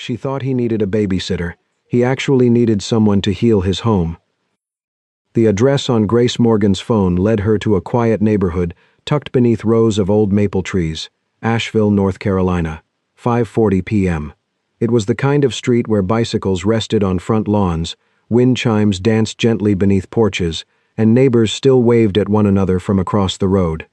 She thought he needed a babysitter. He actually needed someone to heal his home. The address on Grace Morgan's phone led her to a quiet neighborhood tucked beneath rows of old maple trees, Asheville, North Carolina, 5:40 p.m. It was the kind of street where bicycles rested on front lawns, wind chimes danced gently beneath porches, and neighbors still waved at one another from across the road.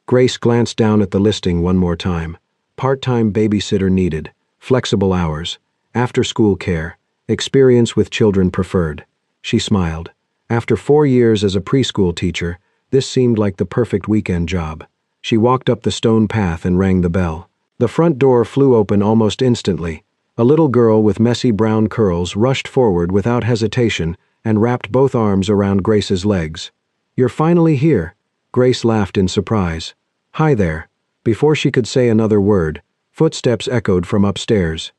Grace glanced down at the listing one more time. Part-time babysitter needed, flexible hours, after-school care, experience with children preferred. She smiled. After 4 years as a preschool teacher, this seemed like the perfect weekend job. She walked up the stone path and rang the bell. The front door flew open almost instantly. A little girl with messy brown curls rushed forward without hesitation and wrapped both arms around Grace's legs. "You're finally here," Grace laughed in surprise. "Hi there." Before she could say another word, footsteps echoed from upstairs.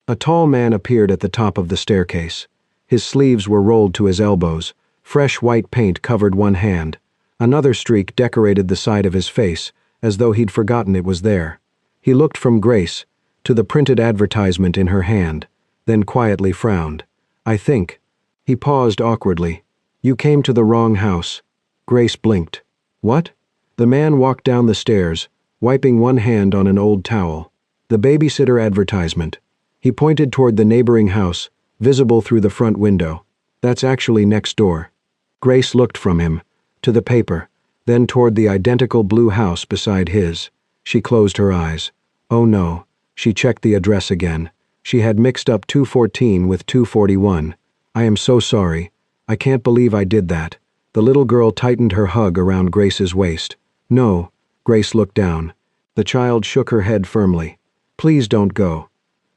A tall man appeared at the top of the staircase. His sleeves were rolled to his elbows. Fresh white paint covered one hand. Another streak decorated the side of his face, as though he'd forgotten it was there. He looked from Grace to the printed advertisement in her hand, then quietly frowned. "I think." He paused awkwardly. "You came to the wrong house." Grace blinked. "What?" The man walked down the stairs, wiping one hand on an old towel. "The babysitter advertisement." He pointed toward the neighboring house, visible through the front window. "That's actually next door." Grace looked from him to the paper, then toward the identical blue house beside his. She closed her eyes. Oh no. She checked the address again. She had mixed up 214 with 241. "I am so sorry. I can't believe I did that." The little girl tightened her hug around Grace's waist. "No." Grace looked down. The child shook her head firmly. "Please don't go."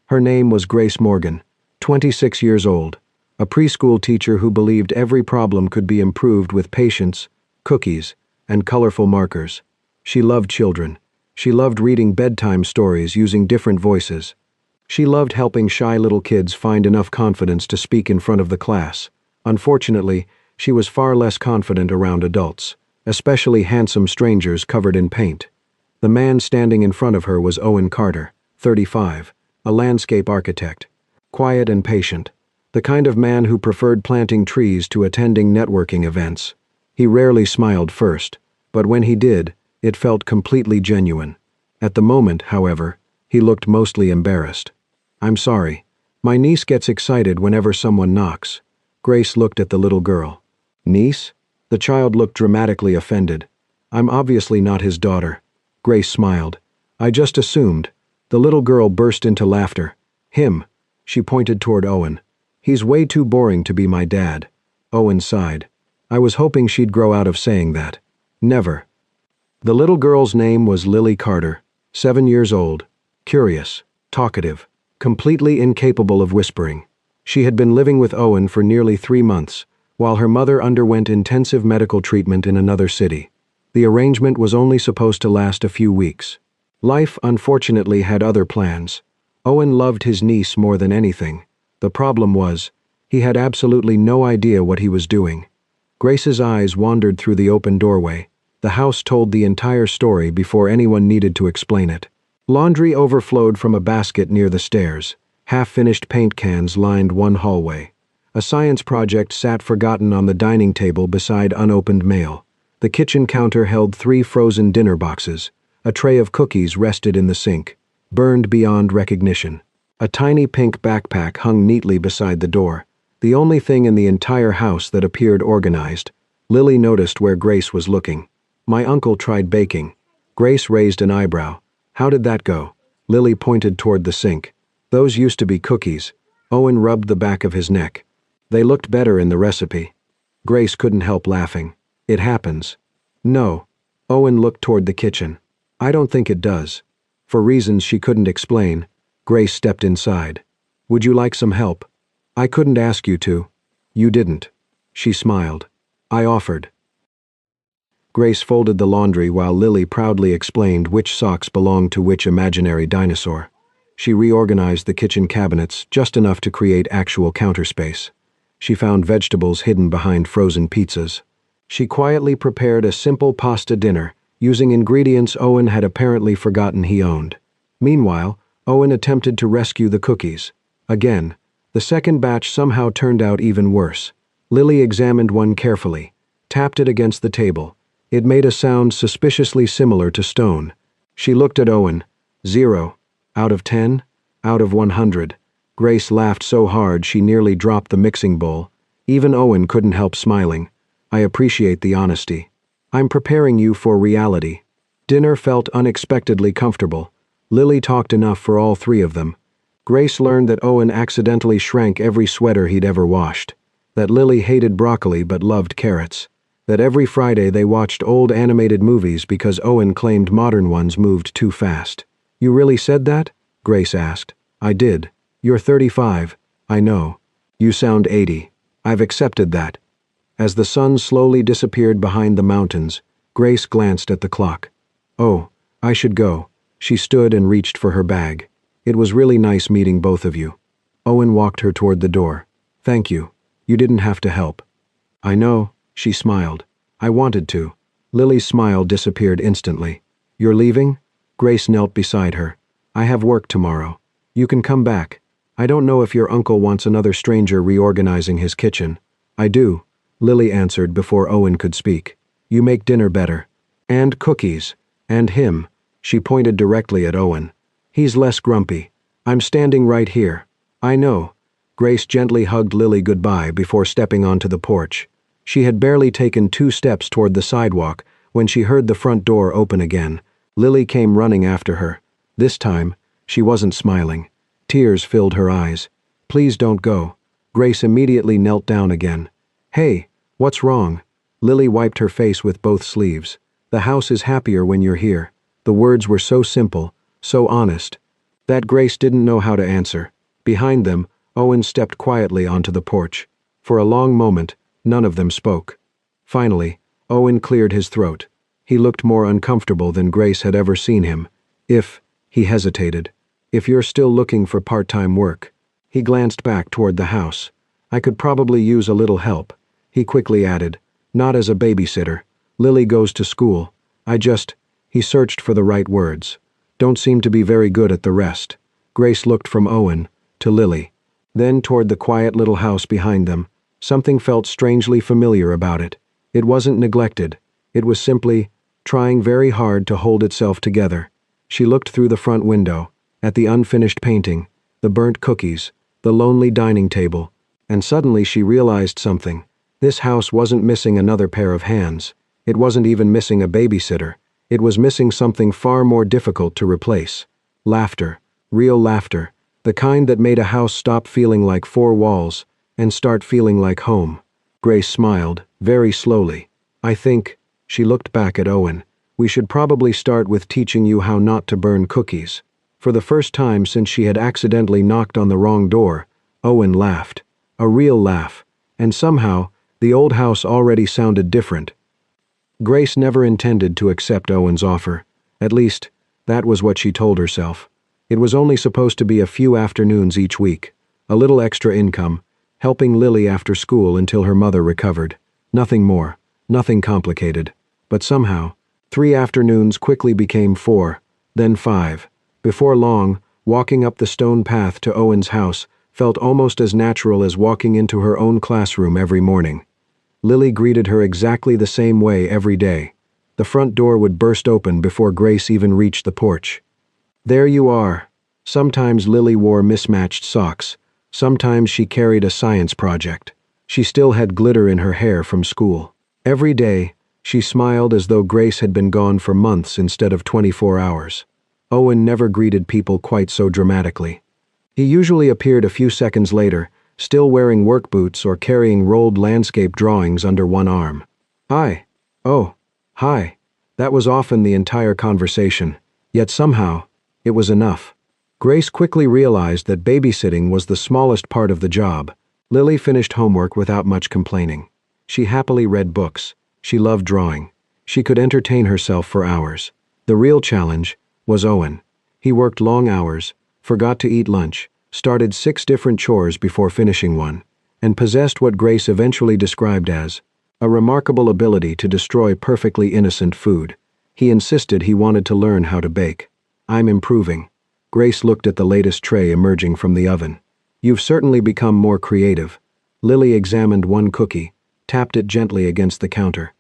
Her name was Grace Morgan, 26 years old, a preschool teacher who believed every problem could be improved with patience, cookies, and colorful markers. She loved children. She loved reading bedtime stories using different voices. She loved helping shy little kids find enough confidence to speak in front of the class. Unfortunately, she was far less confident around adults, especially handsome strangers covered in paint. The man standing in front of her was Owen Carter, 35, a landscape architect. Quiet and patient. The kind of man who preferred planting trees to attending networking events. He rarely smiled first, but when he did, it felt completely genuine. At the moment, however, he looked mostly embarrassed. "I'm sorry. My niece gets excited whenever someone knocks." Grace looked at the little girl. "Niece?" The child looked dramatically offended. "I'm obviously not his daughter." Grace smiled. "I just assumed." The little girl burst into laughter. "Him." She pointed toward Owen. "He's way too boring to be my dad." Owen sighed. I was hoping she'd grow out of saying that. Never. The little girl's name was Lily Carter, 7 years old, curious, talkative, completely incapable of whispering. She had been living with Owen for nearly 3 months, while her mother underwent intensive medical treatment in another city. The arrangement was only supposed to last a few weeks. Life, unfortunately, had other plans. Owen loved his niece more than anything. The problem was, he had absolutely no idea what he was doing. Grace's eyes wandered through the open doorway. The house told the entire story before anyone needed to explain it. Laundry overflowed from a basket near the stairs. Half-finished paint cans lined one hallway. A science project sat forgotten on the dining table beside unopened mail. The kitchen counter held 3 frozen dinner boxes. A tray of cookies rested in the sink, burned beyond recognition. A tiny pink backpack hung neatly beside the door, the only thing in the entire house that appeared organized. Lily noticed where Grace was looking. "My uncle tried baking." Grace raised an eyebrow. "How did that go?" Lily pointed toward the sink. "Those used to be cookies." Owen rubbed the back of his neck. "They looked better in the recipe." Grace couldn't help laughing. "It happens." "No." Owen looked toward the kitchen. "I don't think it does." For reasons she couldn't explain, Grace stepped inside. "Would you like some help?" "I couldn't ask you to." "You didn't." She smiled. "I offered." Grace folded the laundry while Lily proudly explained which socks belonged to which imaginary dinosaur. She reorganized the kitchen cabinets just enough to create actual counter space. She found vegetables hidden behind frozen pizzas. She quietly prepared a simple pasta dinner, using ingredients Owen had apparently forgotten he owned. Meanwhile, Owen attempted to rescue the cookies. Again, the second batch somehow turned out even worse. Lily examined one carefully, tapped it against the table. It made a sound suspiciously similar to stone. She looked at Owen. 0. Out of 10? Out of 100. Grace laughed so hard she nearly dropped the mixing bowl. Even Owen couldn't help smiling. I appreciate the honesty. I'm preparing you for reality. Dinner felt unexpectedly comfortable. Lily talked enough for all three of them. Grace learned that Owen accidentally shrank every sweater he'd ever washed. That Lily hated broccoli but loved carrots. That every Friday they watched old animated movies because Owen claimed modern ones moved too fast. You really said that? Grace asked. I did. You're 35. I know. You sound 80. I've accepted that. As the sun slowly disappeared behind the mountains, Grace glanced at the clock. Oh, I should go. She stood and reached for her bag. It was really nice meeting both of you. Owen walked her toward the door. Thank you. You didn't have to help. I know, she smiled. I wanted to. Lily's smile disappeared instantly. You're leaving? Grace knelt beside her. I have work tomorrow. You can come back. I don't know if your uncle wants another stranger reorganizing his kitchen. I do, Lily answered before Owen could speak. You make dinner better. And cookies. And him. She pointed directly at Owen. He's less grumpy. I'm standing right here. I know. Grace gently hugged Lily goodbye before stepping onto the porch. She had barely taken 2 steps toward the sidewalk when she heard the front door open again. Lily came running after her. This time, she wasn't smiling. Tears filled her eyes. Please don't go. Grace immediately knelt down again. Hey, what's wrong? Lily wiped her face with both sleeves. The house is happier when you're here. The words were so simple, so honest, that Grace didn't know how to answer. Behind them, Owen stepped quietly onto the porch. For a long moment, none of them spoke. Finally, Owen cleared his throat. He looked more uncomfortable than Grace had ever seen him. He hesitated. If you're still looking for part-time work. He glanced back toward the house. I could probably use a little help. He quickly added, not as a babysitter. Lily goes to school. He searched for the right words. Don't seem to be very good at the rest. Grace looked from Owen to Lily, then toward the quiet little house behind them. Something felt strangely familiar about it. It wasn't neglected. It was simply trying very hard to hold itself together. She looked through the front window, at the unfinished painting, the burnt cookies, the lonely dining table, and suddenly she realized something. This house wasn't missing another pair of hands. It wasn't even missing a babysitter. It was missing something far more difficult to replace. Laughter. Real laughter. The kind that made a house stop feeling like 4 walls and start feeling like home. Grace smiled, very slowly. I think, she looked back at Owen, we should probably start with teaching you how not to burn cookies. For the first time since she had accidentally knocked on the wrong door, Owen laughed. A real laugh. And somehow, the old house already sounded different. Grace never intended to accept Owen's offer. At least, that was what she told herself. It was only supposed to be a few afternoons each week, a little extra income, helping Lily after school until her mother recovered. Nothing more, nothing complicated. But somehow, 3 afternoons quickly became 4, then 5. Before long, walking up the stone path to Owen's house felt almost as natural as walking into her own classroom every morning. Lily greeted her exactly the same way every day. The front door would burst open before Grace even reached the porch. There you are. Sometimes Lily wore mismatched socks. Sometimes she carried a science project. She still had glitter in her hair from school. Every day, she smiled as though Grace had been gone for months instead of 24 hours. Owen never greeted people quite so dramatically. He usually appeared a few seconds later, still wearing work boots or carrying rolled landscape drawings under one arm. Hi. Oh, hi. That was often the entire conversation, yet somehow, it was enough. Grace quickly realized that babysitting was the smallest part of the job. Lily finished homework without much complaining. She happily read books. She loved drawing. She could entertain herself for hours. The real challenge was Owen. He worked long hours, forgot to eat lunch, started 6 different chores before finishing one, and possessed what Grace eventually described as a remarkable ability to destroy perfectly innocent food. He insisted he wanted to learn how to bake. I'm improving. Grace looked at the latest tray emerging from the oven. You've certainly become more creative. Lily examined one cookie, tapped it gently against the counter.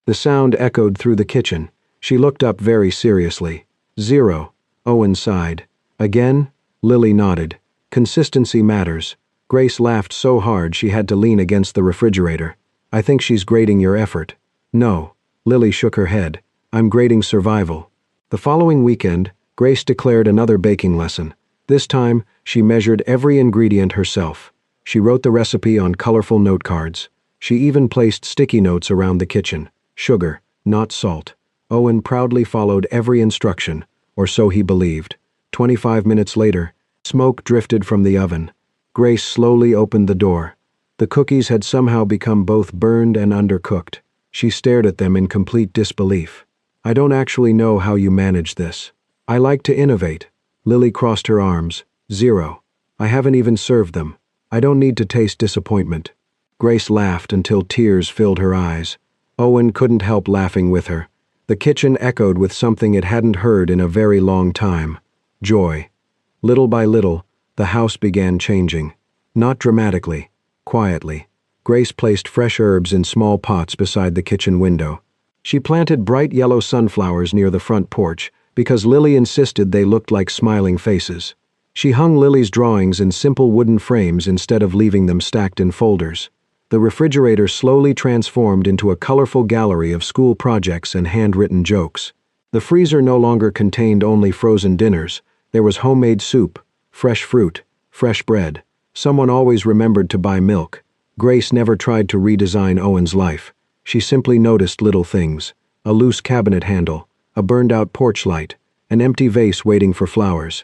The sound echoed through the kitchen. She looked up very seriously. 0. Owen sighed. Again? Lily nodded. Consistency matters. Grace laughed so hard she had to lean against the refrigerator. I think she's grading your effort. No. Lily shook her head. I'm grading survival. The following weekend, Grace declared another baking lesson. This time, she measured every ingredient herself. She wrote the recipe on colorful note cards. She even placed sticky notes around the kitchen. Sugar, not salt. Owen proudly followed every instruction, or so he believed. 25 minutes later, smoke drifted from the oven. Grace slowly opened the door. The cookies had somehow become both burned and undercooked. She stared at them in complete disbelief. I don't actually know how you manage this. I like to innovate. Lily crossed her arms. 0. I haven't even served them. I don't need to taste disappointment. Grace laughed until tears filled her eyes. Owen couldn't help laughing with her. The kitchen echoed with something it hadn't heard in a very long time. Joy. Little by little, the house began changing. Not dramatically, quietly. Grace placed fresh herbs in small pots beside the kitchen window. She planted bright yellow sunflowers near the front porch because Lily insisted they looked like smiling faces. She hung Lily's drawings in simple wooden frames instead of leaving them stacked in folders. The refrigerator slowly transformed into a colorful gallery of school projects and handwritten jokes. The freezer no longer contained only frozen dinners. There was homemade soup, fresh fruit, fresh bread. Someone always remembered to buy milk. Grace never tried to redesign Owen's life. She simply noticed little things. A loose cabinet handle, a burned-out porch light, an empty vase waiting for flowers.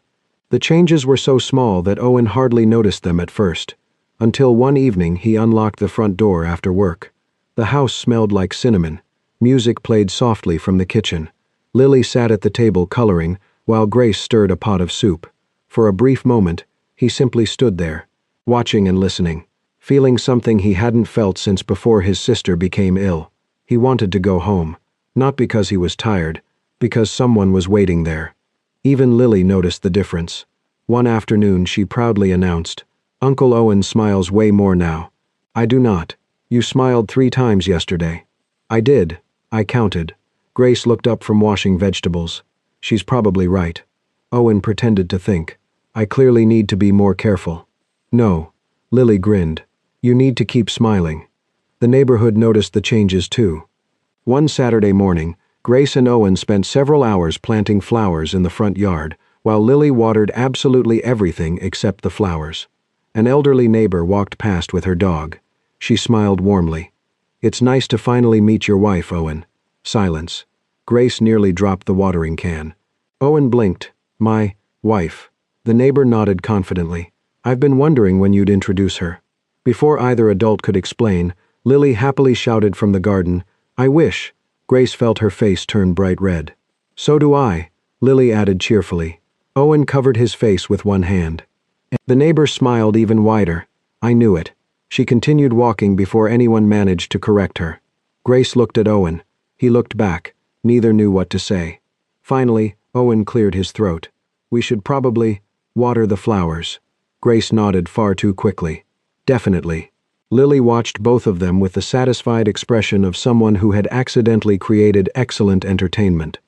The changes were so small that Owen hardly noticed them at first. Until one evening he unlocked the front door after work. The house smelled like cinnamon. Music played softly from the kitchen. Lily sat at the table coloring, while Grace stirred a pot of soup. For a brief moment, he simply stood there, watching and listening, feeling something he hadn't felt since before his sister became ill. He wanted to go home, not because he was tired, because someone was waiting there. Even Lily noticed the difference. One afternoon she proudly announced, "Uncle Owen smiles way more now." "I do not. You smiled 3 times yesterday." "I did. I counted." Grace looked up from washing vegetables. "She's probably right." Owen pretended to think. "I clearly need to be more careful." "No." Lily grinned. "You need to keep smiling." The neighborhood noticed the changes too. One Saturday morning, Grace and Owen spent several hours planting flowers in the front yard, while Lily watered absolutely everything except the flowers. An elderly neighbor walked past with her dog. She smiled warmly. "It's nice to finally meet your wife, Owen." Silence. Grace nearly dropped the watering can. Owen blinked. "My wife." The neighbor nodded confidently. "I've been wondering when you'd introduce her." Before either adult could explain, Lily happily shouted from the garden, "I wish." Grace felt her face turn bright red. "So do I," Lily added cheerfully. Owen covered his face with one hand. The neighbor smiled even wider. "I knew it." She continued walking before anyone managed to correct her. Grace looked at Owen. He looked back. Neither knew what to say. Finally, Owen cleared his throat. "We should probably water the flowers." Grace nodded far too quickly. "Definitely." Lily watched both of them with the satisfied expression of someone who had accidentally created excellent entertainment.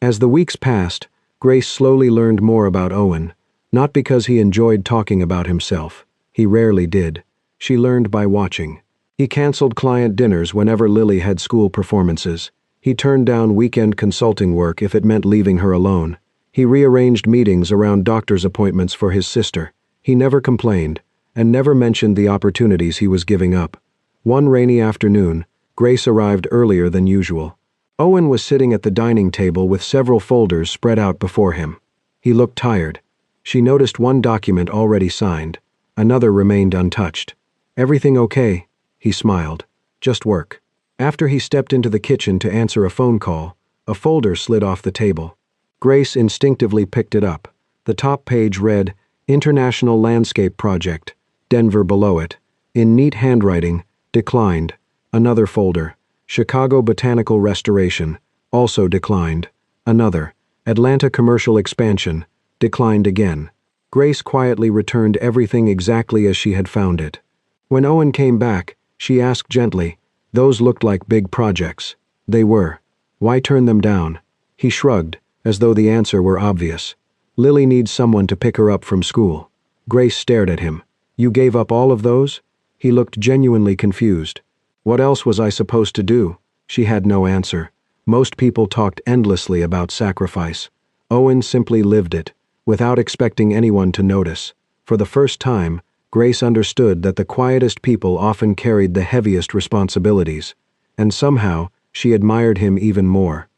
As the weeks passed, Grace slowly learned more about Owen, not because he enjoyed talking about himself. He rarely did. She learned by watching. He canceled client dinners whenever Lily had school performances. He turned down weekend consulting work if it meant leaving her alone. He rearranged meetings around doctor's appointments for his sister. He never complained, and never mentioned the opportunities he was giving up. One rainy afternoon, Grace arrived earlier than usual. Owen was sitting at the dining table with several folders spread out before him. He looked tired. She noticed one document already signed. Another remained untouched. "Everything okay?" He smiled. "Just work." After he stepped into the kitchen to answer a phone call, a folder slid off the table. Grace instinctively picked it up. The top page read, "International Landscape Project," Denver below it. In neat handwriting, "Declined." Another folder, "Chicago Botanical Restoration," also declined. Another, "Atlanta Commercial Expansion," declined again. Grace quietly returned everything exactly as she had found it. When Owen came back, she asked gently, "Those looked like big projects." They were. Why turn them down? He shrugged, as though the answer were obvious. Lily needs someone to pick her up from school. Grace stared at him. You gave up all of those? He looked genuinely confused. What else was I supposed to do? She had no answer. Most people talked endlessly about sacrifice. Owen simply lived it, without expecting anyone to notice. For the first time, Grace understood that the quietest people often carried the heaviest responsibilities, and somehow she admired him even more.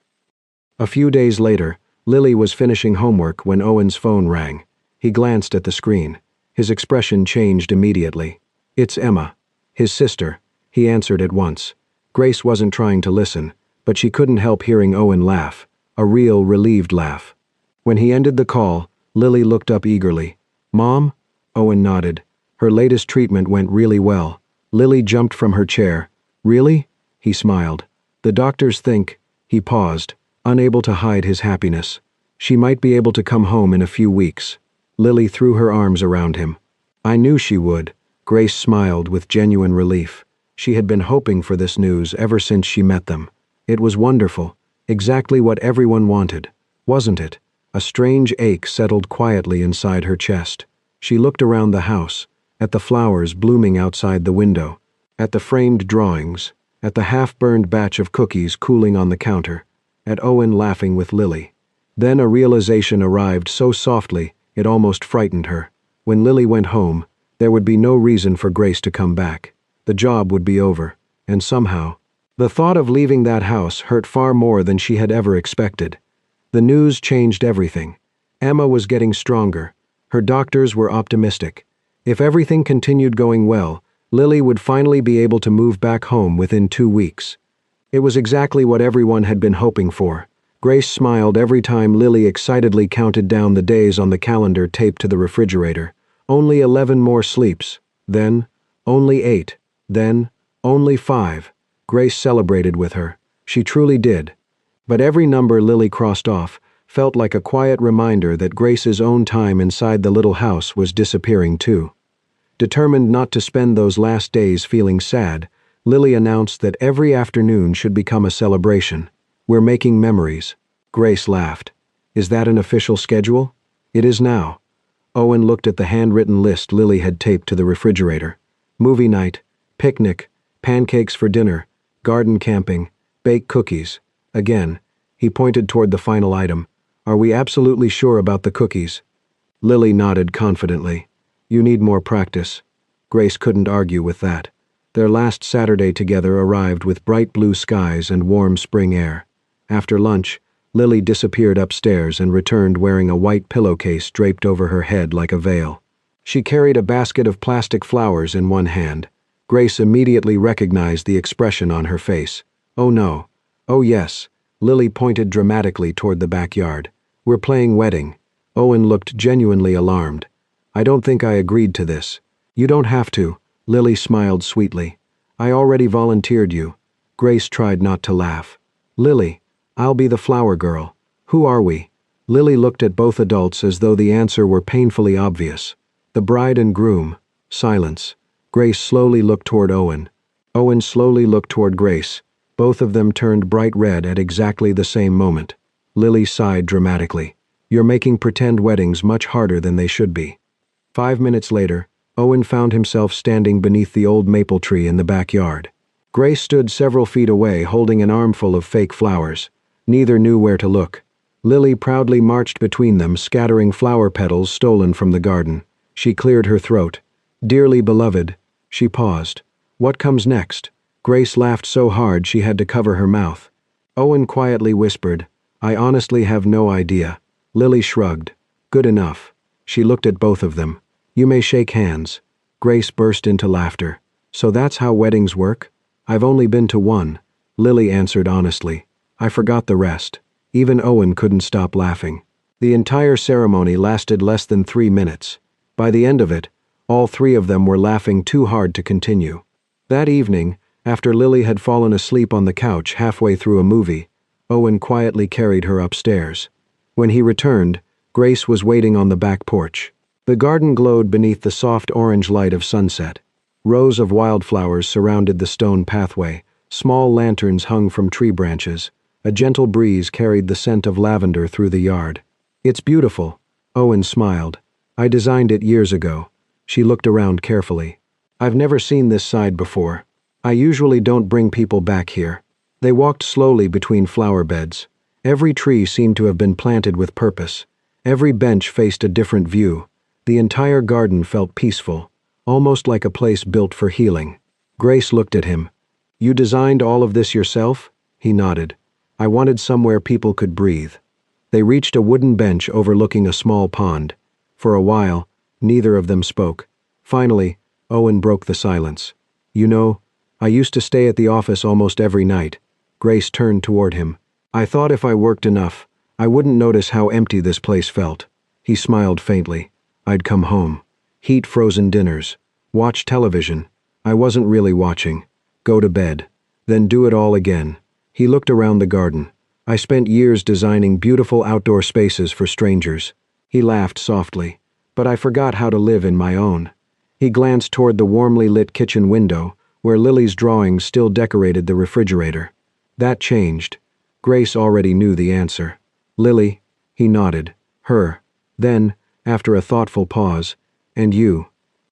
A few days later, Lily was finishing homework when Owen's phone rang. He glanced at the screen. His expression changed immediately. "It's Emma. His sister." He answered at once. Grace wasn't trying to listen, but she couldn't help hearing Owen laugh, a real, relieved laugh. When he ended the call, Lily looked up eagerly. "Mom?" Owen nodded. Her latest treatment went really well. Lily jumped from her chair. "Really?" He smiled. "The doctors think—" He paused, unable to hide his happiness. "She might be able to come home in a few weeks." Lily threw her arms around him. "I knew she would." Grace smiled with genuine relief. She had been hoping for this news ever since she met them. It was wonderful, exactly what everyone wanted, wasn't it? A strange ache settled quietly inside her chest. She looked around the house, at the flowers blooming outside the window, at the framed drawings, at the half-burned batch of cookies cooling on the counter, at Owen laughing with Lily. Then a realization arrived so softly it almost frightened her. When Lily went home, there would be no reason for Grace to come back. The job would be over, and somehow, the thought of leaving that house hurt far more than she had ever expected. The news changed everything. Emma was getting stronger. Her doctors were optimistic. If everything continued going well, Lily would finally be able to move back home within 2 weeks. It was exactly what everyone had been hoping for. Grace smiled every time Lily excitedly counted down the days on the calendar taped to the refrigerator. Only 11 more sleeps. Then, only 8. Then, only 5. Grace celebrated with her. She truly did. But every number Lily crossed off felt like a quiet reminder that Grace's own time inside the little house was disappearing too. Determined not to spend those last days feeling sad, Lily announced that every afternoon should become a celebration. "We're making memories." Grace laughed. "Is that an official schedule?" "It is now." Owen looked at the handwritten list Lily had taped to the refrigerator. Movie night, picnic, pancakes for dinner, garden camping, baked cookies. Again, he pointed toward the final item. "Are we absolutely sure about the cookies?" Lily nodded confidently. "You need more practice." Grace couldn't argue with that. Their last Saturday together arrived with bright blue skies and warm spring air. After lunch, Lily disappeared upstairs and returned wearing a white pillowcase draped over her head like a veil. She carried a basket of plastic flowers in one hand. Grace immediately recognized the expression on her face. "Oh no. Oh yes." Lily pointed dramatically toward the backyard. "We're playing wedding." Owen looked genuinely alarmed. "I don't think I agreed to this." "You don't have to." Lily smiled sweetly. "I already volunteered you." Grace tried not to laugh. "Lily, I'll be the flower girl. Who are we?" Lily looked at both adults as though the answer were painfully obvious. "The bride and groom." Silence. Grace slowly looked toward Owen. Owen slowly looked toward Grace. Both of them turned bright red at exactly the same moment. Lily sighed dramatically. "You're making pretend weddings much harder than they should be." 5 minutes later, Owen found himself standing beneath the old maple tree in the backyard. Grace stood several feet away holding an armful of fake flowers. Neither knew where to look. Lily proudly marched between them, scattering flower petals stolen from the garden. She cleared her throat. "Dearly beloved." She paused. "What comes next?" Grace laughed so hard she had to cover her mouth. Owen quietly whispered, "I honestly have no idea." Lily shrugged. "Good enough." She looked at both of them. "You may shake hands." Grace burst into laughter. "So that's how weddings work?" "I've only been to one." Lily answered honestly. "I forgot the rest." Even Owen couldn't stop laughing. The entire ceremony lasted less than 3 minutes. By the end of it, all 3 of them were laughing too hard to continue. That evening, after Lily had fallen asleep on the couch halfway through a movie, Owen quietly carried her upstairs. When he returned, Grace was waiting on the back porch. The garden glowed beneath the soft orange light of sunset. Rows of wildflowers surrounded the stone pathway. Small lanterns hung from tree branches. A gentle breeze carried the scent of lavender through the yard. "It's beautiful." Owen smiled. "I designed it years ago." She looked around carefully. "I've never seen this side before. I usually don't bring people back here." They walked slowly between flower beds. Every tree seemed to have been planted with purpose. Every bench faced a different view. The entire garden felt peaceful, almost like a place built for healing. Grace looked at him. "You designed all of this yourself?" He nodded. "I wanted somewhere people could breathe." They reached a wooden bench overlooking a small pond. For a while, neither of them spoke. Finally, Owen broke the silence. "You know, I used to stay at the office almost every night." Grace turned toward him. "I thought if I worked enough, I wouldn't notice how empty this place felt." He smiled faintly. "I'd come home. Heat frozen dinners. Watch television. I wasn't really watching. Go to bed. Then do it all again." He looked around the garden. "I spent years designing beautiful outdoor spaces for strangers." He laughed softly. "But I forgot how to live in my own." He glanced toward the warmly lit kitchen window, where Lily's drawings still decorated the refrigerator. That changed. Grace already knew the answer. "Lily," he nodded. "Her." Then, after a thoughtful pause, "And you."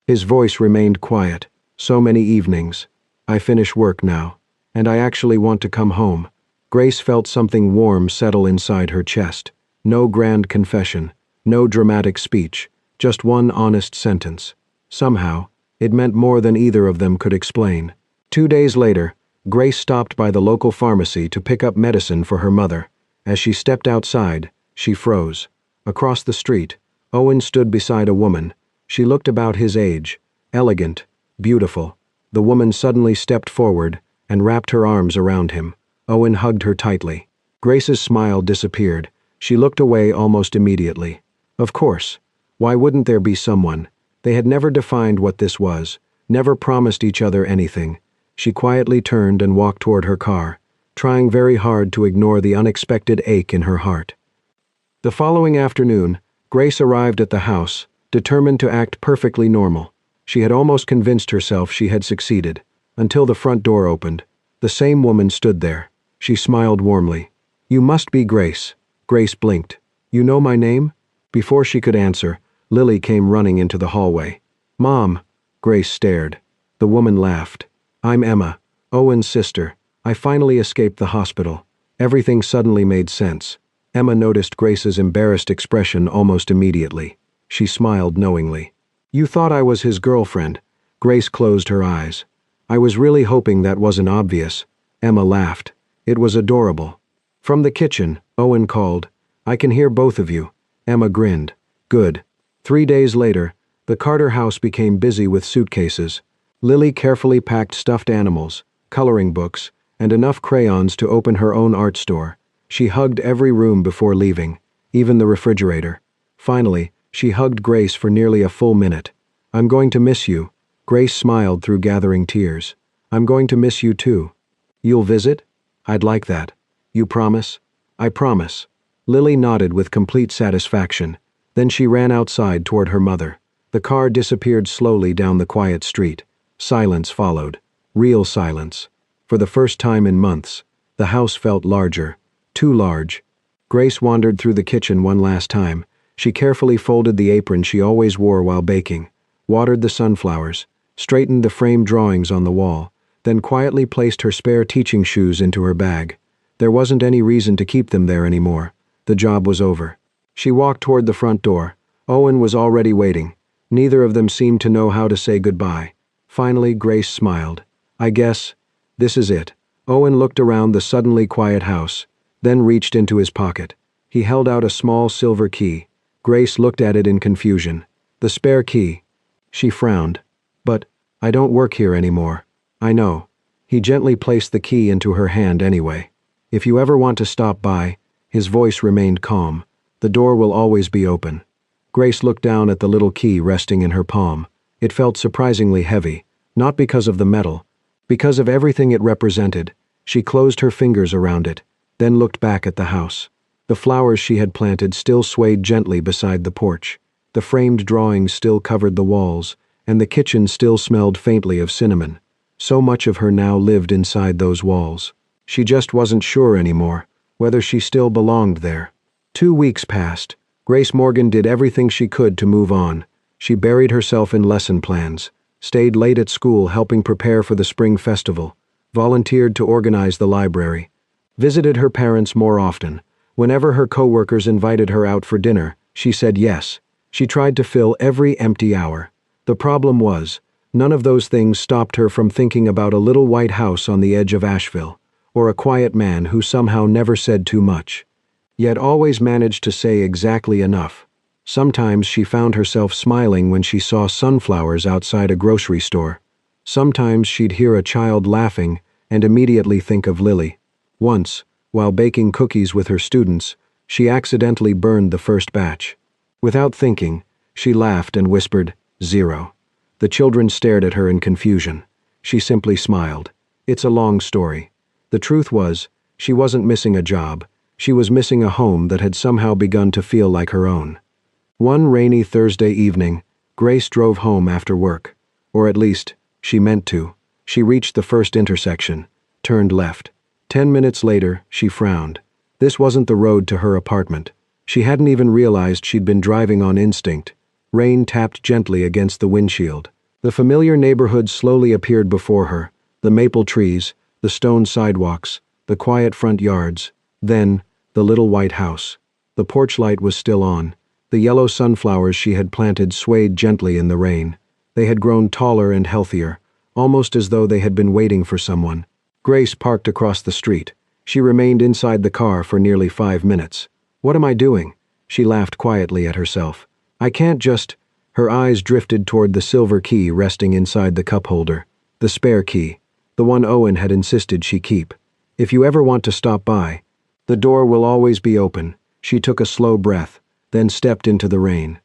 His voice remained quiet. "So many evenings. I finish work now, and I actually want to come home." Grace felt something warm settle inside her chest. No grand confession, no dramatic speech, just one honest sentence. Somehow, it meant more than either of them could explain. 2 days later, Grace stopped by the local pharmacy to pick up medicine for her mother. As she stepped outside, she froze. Across the street, Owen stood beside a woman. She looked about his age, elegant, beautiful. The woman suddenly stepped forward and wrapped her arms around him. Owen hugged her tightly. Grace's smile disappeared. She looked away almost immediately. Of course. Why wouldn't there be someone? They had never defined what this was, never promised each other anything. She quietly turned and walked toward her car, trying very hard to ignore the unexpected ache in her heart. The following afternoon, Grace arrived at the house, determined to act perfectly normal. She had almost convinced herself she had succeeded, until the front door opened. The same woman stood there. She smiled warmly. "You must be Grace." Grace blinked. "You know my name?" Before she could answer, Lily came running into the hallway. "Mom." Grace stared. The woman laughed. "I'm Emma, Owen's sister. I finally escaped the hospital." Everything suddenly made sense. Emma noticed Grace's embarrassed expression almost immediately. She smiled knowingly. "You thought I was his girlfriend." Grace closed her eyes. "I was really hoping that wasn't obvious." Emma laughed. It was adorable. From the kitchen, Owen called, "I can hear both of you." Emma grinned. "Good." 3 days later, the Carter house became busy with suitcases. Lily carefully packed stuffed animals, coloring books, and enough crayons to open her own art store. She hugged every room before leaving, even the refrigerator. Finally, she hugged Grace for nearly a full minute. "I'm going to miss you." Grace smiled through gathering tears. "I'm going to miss you too." "You'll visit?" "I'd like that." "You promise?" "I promise." Lily nodded with complete satisfaction. Then she ran outside toward her mother. The car disappeared slowly down the quiet street. Silence followed. Real silence. For the first time in months, the house felt larger. Too large. Grace wandered through the kitchen one last time. She carefully folded the apron she always wore while baking, watered the sunflowers, straightened the framed drawings on the wall, then quietly placed her spare teaching shoes into her bag. There wasn't any reason to keep them there anymore. The job was over. She walked toward the front door. Owen was already waiting. Neither of them seemed to know how to say goodbye. Finally, Grace smiled. "I guess this is it." Owen looked around the suddenly quiet house, then reached into his pocket. He held out a small silver key. Grace looked at it in confusion. "The spare key." She frowned. "But I don't work here anymore." "I know." He gently placed the key into her hand anyway. "If you ever want to stop by," his voice remained calm, "the door will always be open." Grace looked down at the little key resting in her palm. It felt surprisingly heavy, not because of the metal, because of everything it represented. She closed her fingers around it, then looked back at the house. The flowers she had planted still swayed gently beside the porch. The framed drawings still covered the walls, and the kitchen still smelled faintly of cinnamon. So much of her now lived inside those walls. She just wasn't sure anymore whether she still belonged there. 2 weeks passed. Grace Morgan did everything she could to move on. She buried herself in lesson plans, stayed late at school helping prepare for the spring festival, volunteered to organize the library, visited her parents more often. Whenever her coworkers invited her out for dinner, she said yes. She tried to fill every empty hour. The problem was, none of those things stopped her from thinking about a little white house on the edge of Asheville, or a quiet man who somehow never said too much, yet always managed to say exactly enough. Sometimes she found herself smiling when she saw sunflowers outside a grocery store. Sometimes she'd hear a child laughing and immediately think of Lily. Once, while baking cookies with her students, she accidentally burned the first batch. Without thinking, she laughed and whispered, "0." The children stared at her in confusion. She simply smiled. It's a long story. The truth was, she wasn't missing a job. She was missing a home that had somehow begun to feel like her own. One rainy Thursday evening, Grace drove home after work. Or at least, she meant to. She reached the first intersection, turned left. 10 minutes later, she frowned. This wasn't the road to her apartment. She hadn't even realized she'd been driving on instinct. Rain tapped gently against the windshield. The familiar neighborhood slowly appeared before her. The maple trees, the stone sidewalks, the quiet front yards. Then, the little white house. The porch light was still on. The yellow sunflowers she had planted swayed gently in the rain. They had grown taller and healthier, almost as though they had been waiting for someone. Grace parked across the street. She remained inside the car for nearly 5 minutes. "What am I doing?" She laughed quietly at herself. "I can't just—" Her eyes drifted toward the silver key resting inside the cup holder. The spare key. The one Owen had insisted she keep. "If you ever want to stop by, the door will always be open." She took a slow breath, then stepped into the rain.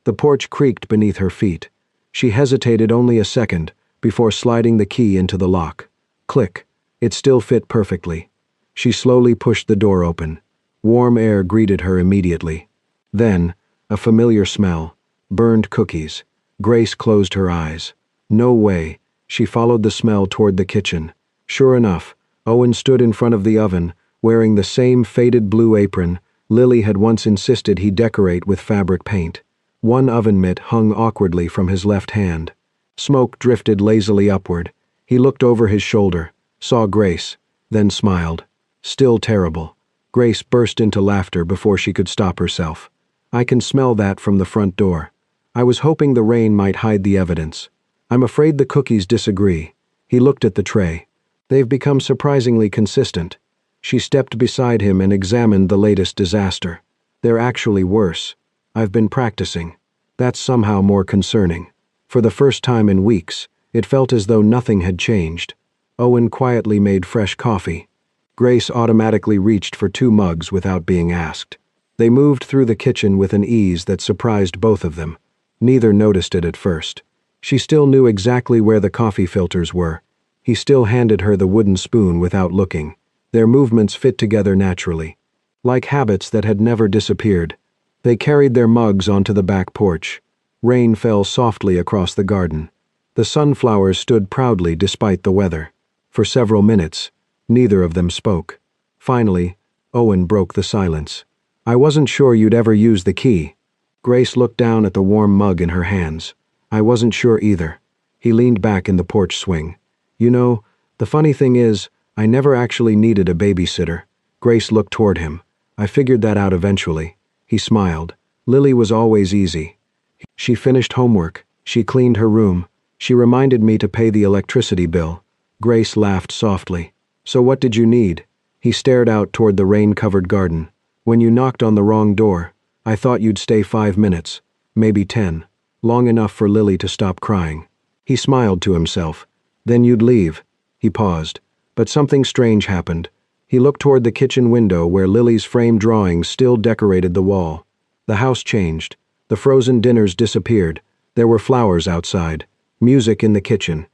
The porch creaked beneath her feet. She hesitated only a second before sliding the key into the lock. Click. It still fit perfectly. She slowly pushed the door open. Warm air greeted her immediately. Then, a familiar smell. Burned cookies. Grace closed her eyes. No way. She followed the smell toward the kitchen. Sure enough, Owen stood in front of the oven, wearing the same faded blue apron Lily had once insisted he decorate with fabric paint. One oven mitt hung awkwardly from his left hand. Smoke drifted lazily upward. He looked over his shoulder, saw Grace, then smiled. Still terrible. Grace burst into laughter before she could stop herself. "I can smell that from the front door. I was hoping the rain might hide the evidence. I'm afraid the cookies disagree." He looked at the tray. "They've become surprisingly consistent." She stepped beside him and examined the latest disaster. "They're actually worse. I've been practicing." That's somehow more concerning. For the first time in weeks, it felt as though nothing had changed. Owen quietly made fresh coffee. Grace automatically reached for 2 mugs without being asked. They moved through the kitchen with an ease that surprised both of them. Neither noticed it at first. She still knew exactly where the coffee filters were. He still handed her the wooden spoon without looking. Their movements fit together naturally. Like habits that had never disappeared. They carried their mugs onto the back porch. Rain fell softly across the garden. The sunflowers stood proudly despite the weather. For several minutes, neither of them spoke. Finally, Owen broke the silence. "I wasn't sure you'd ever use the key." Grace looked down at the warm mug in her hands. "I wasn't sure either." He leaned back in the porch swing. "You know, the funny thing is, I never actually needed a babysitter." Grace looked toward him. "I figured that out eventually." He smiled. "Lily was always easy. She finished homework. She cleaned her room. She reminded me to pay the electricity bill." Grace laughed softly. "So what did you need?" He stared out toward the rain-covered garden. "When you knocked on the wrong door, I thought you'd stay 5 minutes, maybe 10, long enough for Lily to stop crying." He smiled to himself. "Then you'd leave." He paused. But something strange happened. He looked toward the kitchen window where Lily's framed drawings still decorated the wall. The house changed. The frozen dinners disappeared. There were flowers outside. Music in the kitchen.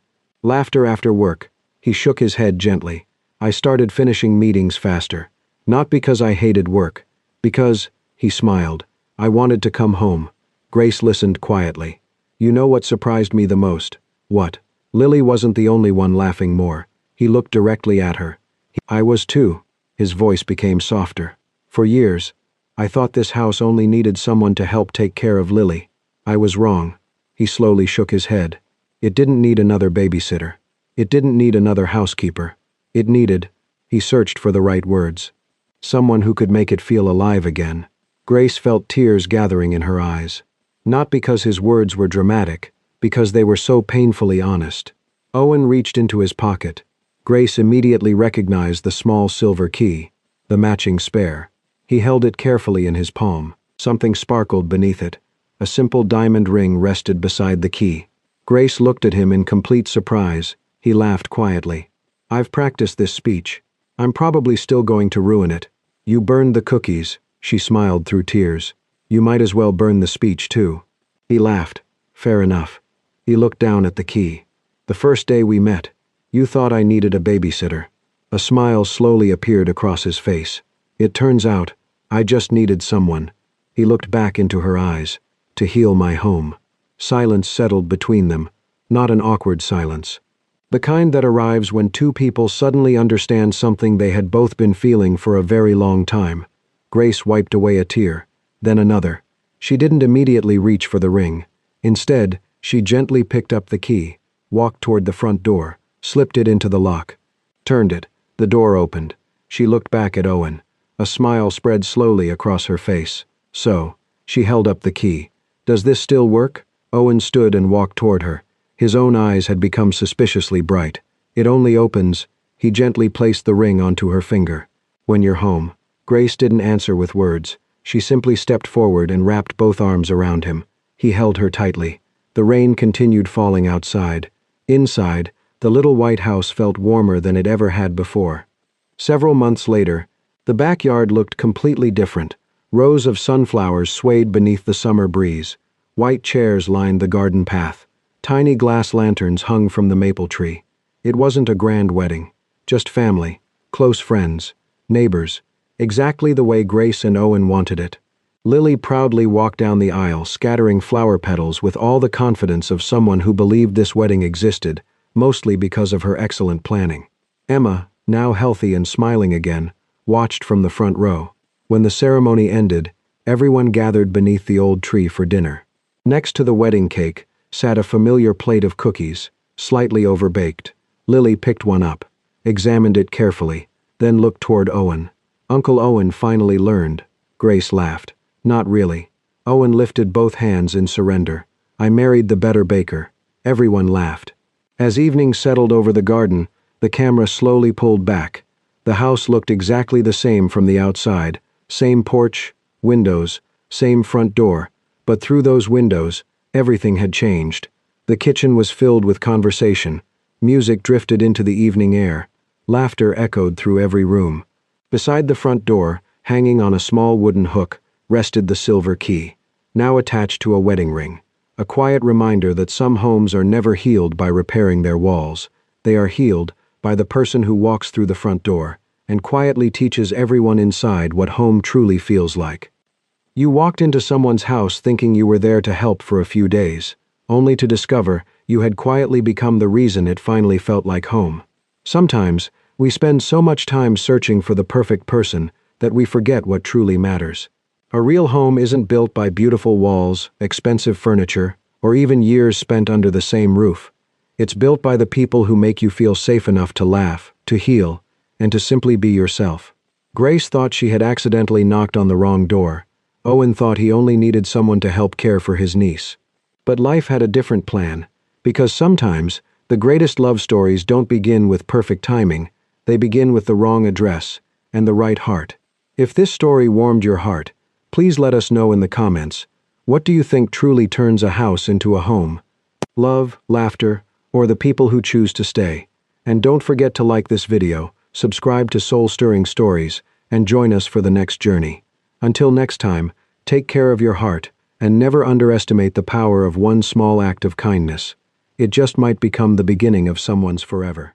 Laughter after work. He shook his head gently. "I started finishing meetings faster. Not because I hated work. Because," he smiled, "I wanted to come home." Grace listened quietly. You know what surprised me the most? What? Lily wasn't the only one laughing more. He looked directly at her. I was too. His voice became softer. For years, I thought this house only needed someone to help take care of Lily. I was wrong. He slowly shook his head. It didn't need another babysitter. It didn't need another housekeeper. It needed, he searched for the right words, someone who could make it feel alive again. Grace felt tears gathering in her eyes. Not because his words were dramatic, because they were so painfully honest. Owen reached into his pocket. Grace immediately recognized the small silver key, the matching spare. He held it carefully in his palm. Something sparkled beneath it. A simple diamond ring rested beside the key. Grace looked at him in complete surprise. He laughed quietly. I've practiced this speech. I'm probably still going to ruin it. You burned the cookies, she smiled through tears. You might as well burn the speech too. He laughed. Fair enough. He looked down at the key. The first day we met, you thought I needed a babysitter. A smile slowly appeared across his face. It turns out, I just needed someone. He looked back into her eyes. To heal my home. Silence settled between them, not an awkward silence. The kind that arrives when two people suddenly understand something they had both been feeling for a very long time. Grace wiped away a tear, then another. She didn't immediately reach for the ring. Instead, she gently picked up the key, walked toward the front door, slipped it into the lock, turned it. The door opened. She looked back at Owen. A smile spread slowly across her face. So, she held up the key. Does this still work? Owen stood and walked toward her. His own eyes had become suspiciously bright. It only opens. He gently placed the ring onto her finger. When you're home. Grace didn't answer with words. She simply stepped forward and wrapped both arms around him. He held her tightly. The rain continued falling outside. Inside, the little white house felt warmer than it ever had before. Several months later, the backyard looked completely different. Rows of sunflowers swayed beneath the summer breeze. White chairs lined the garden path. Tiny glass lanterns hung from the maple tree. It wasn't a grand wedding, just family, close friends, neighbors, exactly the way Grace and Owen wanted it. Lily proudly walked down the aisle, scattering flower petals with all the confidence of someone who believed this wedding existed, mostly because of her excellent planning. Emma, now healthy and smiling again, watched from the front row. When the ceremony ended, everyone gathered beneath the old tree for dinner. Next to the wedding cake sat a familiar plate of cookies, slightly overbaked. Lily picked one up, examined it carefully, then looked toward Owen. Uncle Owen finally learned. Grace laughed. Not really. Owen lifted both hands in surrender. I married the better baker. Everyone laughed. As evening settled over the garden, the camera slowly pulled back. The house looked exactly the same from the outside. Same porch, windows, same front door. But through those windows, everything had changed. The kitchen was filled with conversation. Music drifted into the evening air. Laughter echoed through every room. Beside the front door, hanging on a small wooden hook, rested the silver key, now attached to a wedding ring. A quiet reminder that some homes are never healed by repairing their walls. They are healed by the person who walks through the front door and quietly teaches everyone inside what home truly feels like. You walked into someone's house thinking you were there to help for a few days, only to discover you had quietly become the reason it finally felt like home. Sometimes, we spend so much time searching for the perfect person that we forget what truly matters. A real home isn't built by beautiful walls, expensive furniture, or even years spent under the same roof. It's built by the people who make you feel safe enough to laugh, to heal, and to simply be yourself. Grace thought she had accidentally knocked on the wrong door. Owen thought he only needed someone to help care for his niece. But life had a different plan, because sometimes the greatest love stories don't begin with perfect timing, they begin with the wrong address and the right heart. If this story warmed your heart, please let us know in the comments. What do you think truly turns a house into a home? Love, laughter, or the people who choose to stay? And don't forget to like this video, subscribe to Soul-Stirring Stories, and join us for the next journey. Until next time, take care of your heart, and never underestimate the power of one small act of kindness. It just might become the beginning of someone's forever.